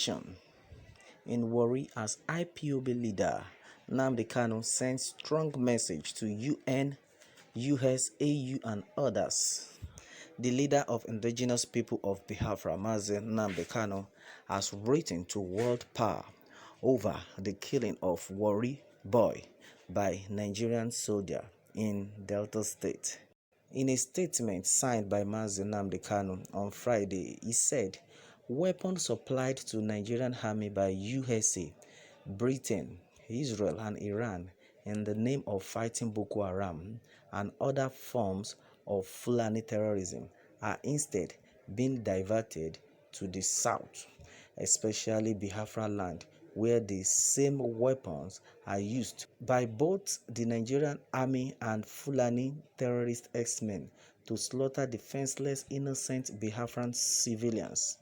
Tension in Warri as IPOB leader Nnamdi Kanu sends strong message to UN, US, AU and others. The leader of indigenous people of Biafra, Nnamdi Kanu, has written to world power over the killing of Warri boy by Nigerian soldier in Delta State. In a statement signed by Nnamdi Kanu on Friday, he said, weapons supplied to Nigerian army by USA, Britain, Israel and Iran in the name of fighting Boko Haram and other forms of Fulani terrorism are instead being diverted to the south, especially Biafra land, where the same weapons are used by both the Nigerian army and Fulani terrorist X-men to slaughter defenseless innocent Biafran civilians.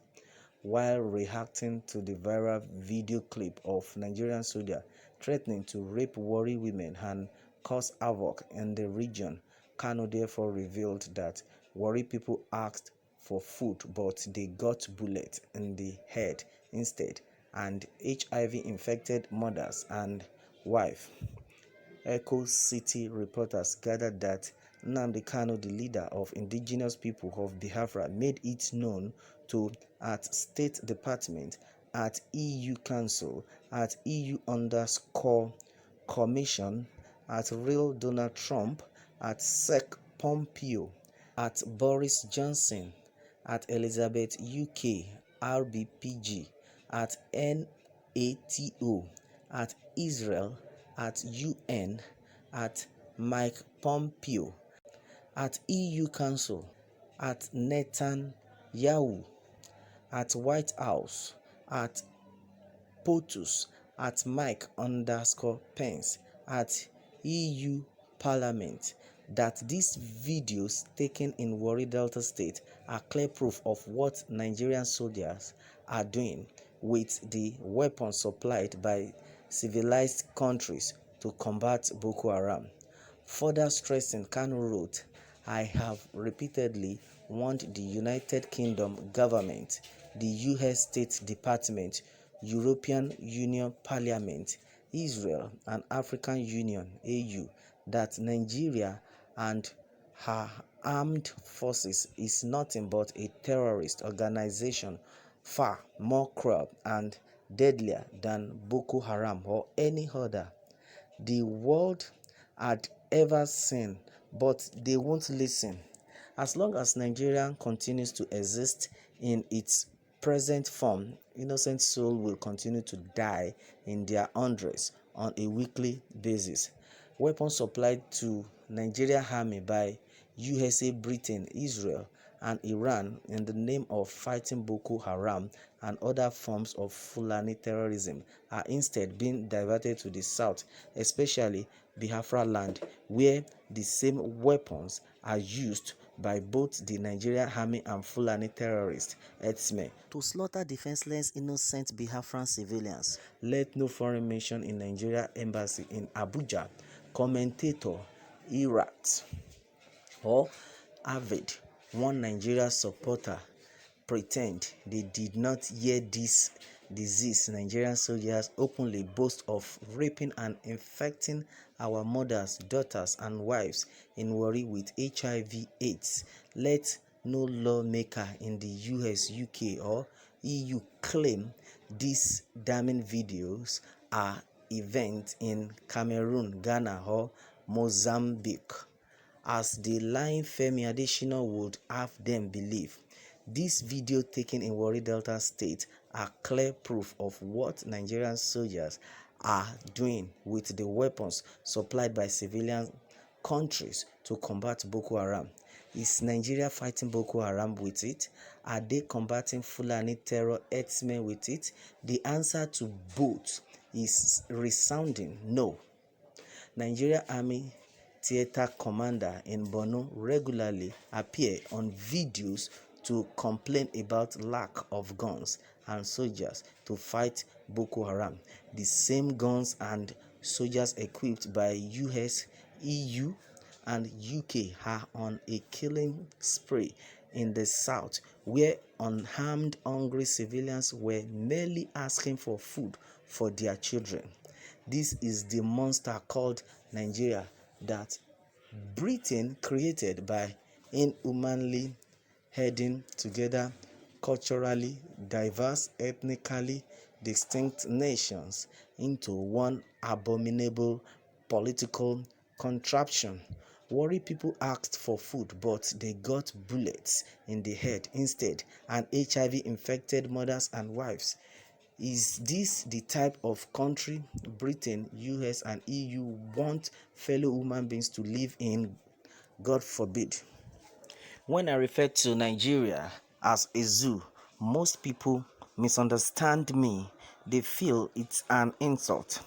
While reacting to the viral video clip of Nigerian soldier threatening to rape Warri women and cause havoc in the region, Kanu therefore revealed that Warri people asked for food but they got bullets in the head instead, and HIV-infected mothers and wife. Echo City reporters gathered that Nnamdi Kanu, the leader of indigenous people of Biafra, made it known to at State Department, at EU Council, at EU_Commission, at Real Donald Trump, at Sec Pompeo, at Boris Johnson, at Elizabeth UK, RBPG, at NATO, at Israel, at UN, at Mike Pompeo, at EU Council, at Netanyahu, at White House, at POTUS, at Mike_Pence, at EU Parliament, that these videos taken in Warri Delta State are clear proof of what Nigerian soldiers are doing with the weapons supplied by civilized countries to combat Boko Haram. Further stressing, Kanu wrote, I have repeatedly warned the United Kingdom government, the US State Department, European Union Parliament, Israel and African Union (AU) that Nigeria and her armed forces is nothing but a terrorist organization far more cruel and deadlier than Boko Haram or any other the world had ever seen, but they won't listen. As long as Nigeria continues to exist in its present form, innocent souls will continue to die in their hundreds on a weekly basis. Weapons supplied to Nigeria army by USA, Britain, Israel, and Iran in the name of fighting Boko Haram and other forms of Fulani terrorism are instead being diverted to the south, especially Biafra land, where the same weapons are used by both the Nigerian army and Fulani terrorists herdsmen to slaughter defenseless innocent Biafran civilians. Let no foreign mission in Nigeria embassy in Abuja, commentator Irat or Avid, one Nigeria supporter, pretend they did not hear this disease. Nigerian soldiers openly boast of raping and infecting our mothers, daughters and wives in Warri with HIV/AIDS. Let no lawmaker in the US, UK or EU claim these damning videos are events in Cameroon, Ghana or Mozambique, as the lying Femi Adesina would have them believe. This video taken in Warri Delta State are clear proof of what Nigerian soldiers are doing with the weapons supplied by civilian countries to combat Boko Haram. Is Nigeria fighting Boko Haram with it? Are they combating Fulani terror herdsmen with it? The answer to both is resounding no. Nigeria Army theater commander in Borno regularly appear on videos to complain about lack of guns and soldiers to fight Boko Haram. The same guns and soldiers equipped by US, EU and UK are on a killing spree in the south, where unharmed, hungry civilians were merely asking for food for their children. This is the monster called Nigeria that Britain created by inhumanly herding together culturally diverse, ethnically distinct nations into one abominable political contraption. Warri people asked for food, but they got bullets in the head instead, and HIV infected mothers and wives. Is this the type of country Britain, US, and EU want fellow human beings to live in? God forbid. When I refer to Nigeria as a zoo, most people misunderstand me. They feel it's an insult.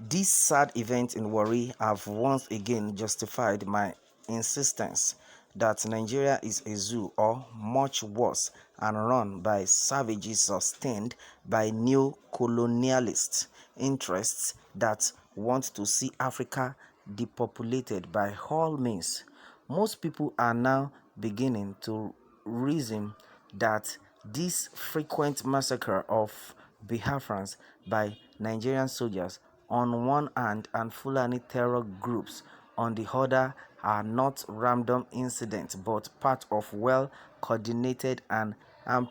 These sad events in Warri have once again justified my insistence that Nigeria is a zoo, or much worse, and run by savages sustained by neo-colonialist interests that want to see Africa depopulated by all means. Most people are now beginning to reason that this frequent massacre of Biafrans by Nigerian soldiers on one hand and Fulani terror groups on the other are not random incidents but part of well-coordinated and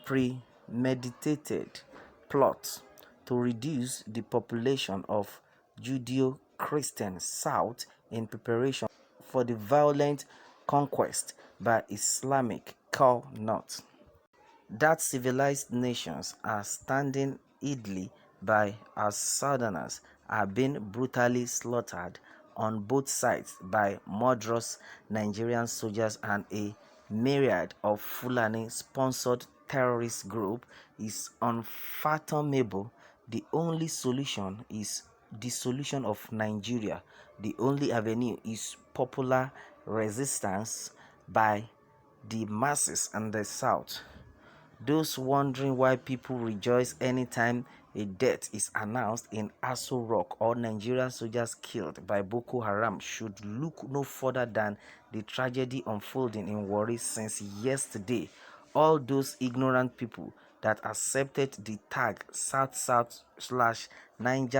premeditated plots to reduce the population of Judeo-Christian South in preparation for the violent conquest by Islamic Khanate. That civilized nations are standing idly by as southerners are being brutally slaughtered on both sides by murderous Nigerian soldiers and a myriad of Fulani-sponsored terrorist group is unfathomable. The only solution is the solution of Nigeria. The only avenue is popular resistance by the masses in the south. Those wondering why people rejoice anytime a death is announced in Aso Rock or Nigerian soldiers killed by Boko Haram should look no further than the tragedy unfolding in Warri since yesterday. All those ignorant people that accepted the tag South/Niger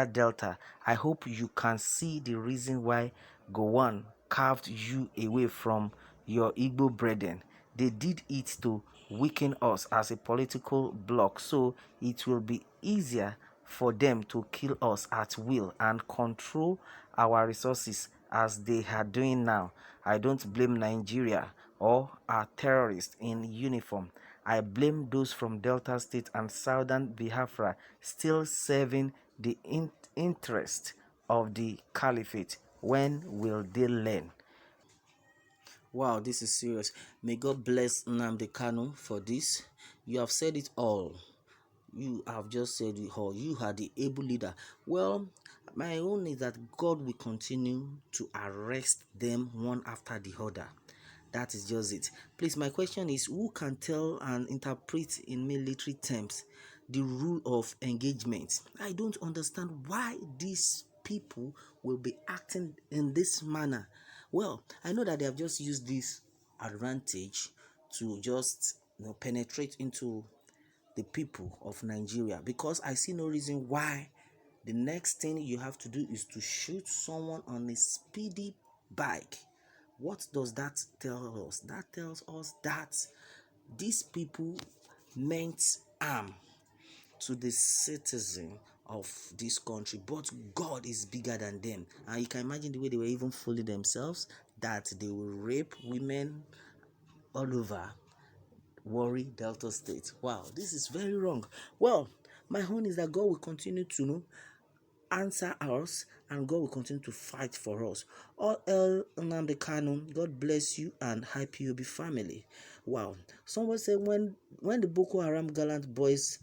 Delta, I hope you can see the reason why Gowon carved you away from your Igbo brethren. They did it to weaken us as a political bloc, so it will be easier for them to kill us at will and control our resources as they are doing now. I don't blame Nigeria or our terrorists in uniform. I blame those from Delta State and Southern Biafra still serving the interest of the caliphate. When will they learn? Wow, this is serious. May God bless Nnamdi Kanu for this. You have said it all. You have just said it all. You are the able leader. Well, my own is that God will continue to arrest them one after the other. That is just it. Please, my question is, who can tell and interpret in military terms the rule of engagement? I don't understand why these people will be acting in this manner. Well, I know that they have just used this advantage to just penetrate into the people of Nigeria, because I see no reason why the next thing you have to do is to shoot someone on a speedy bike. What does that tell us? That tells us that these people meant harm to the citizen of this country, but God is bigger than them. And you can imagine the way they were even fooling themselves, that they will rape women all over Warri Delta State. Wow, this is very wrong. Well, my own is that God will continue to answer us, and God will continue to fight for us. All El Nnamdi Kanu, God bless you and IPOB family. Wow. Someone said when the Boko Haram gallant boys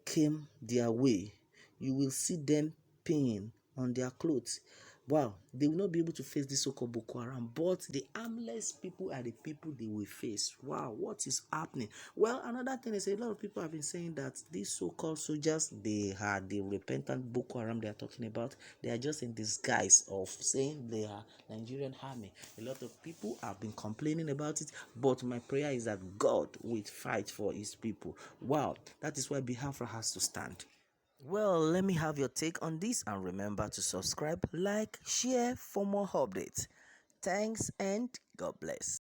came their way, you will see them peeing on their clothes. Wow, they will not be able to face this so-called Boko Haram, but the armless people are the people they will face. Wow, what is happening? Well, another thing is a lot of people have been saying that these so-called soldiers, they are the repentant Boko Haram they are talking about. They are just in disguise of saying they are Nigerian army. A lot of people have been complaining about it, but my prayer is that God will fight for his people. Wow, that is why Biafra has to stand. Well, let me have your take on this, and remember to subscribe, like, share for more updates. Thanks and God bless.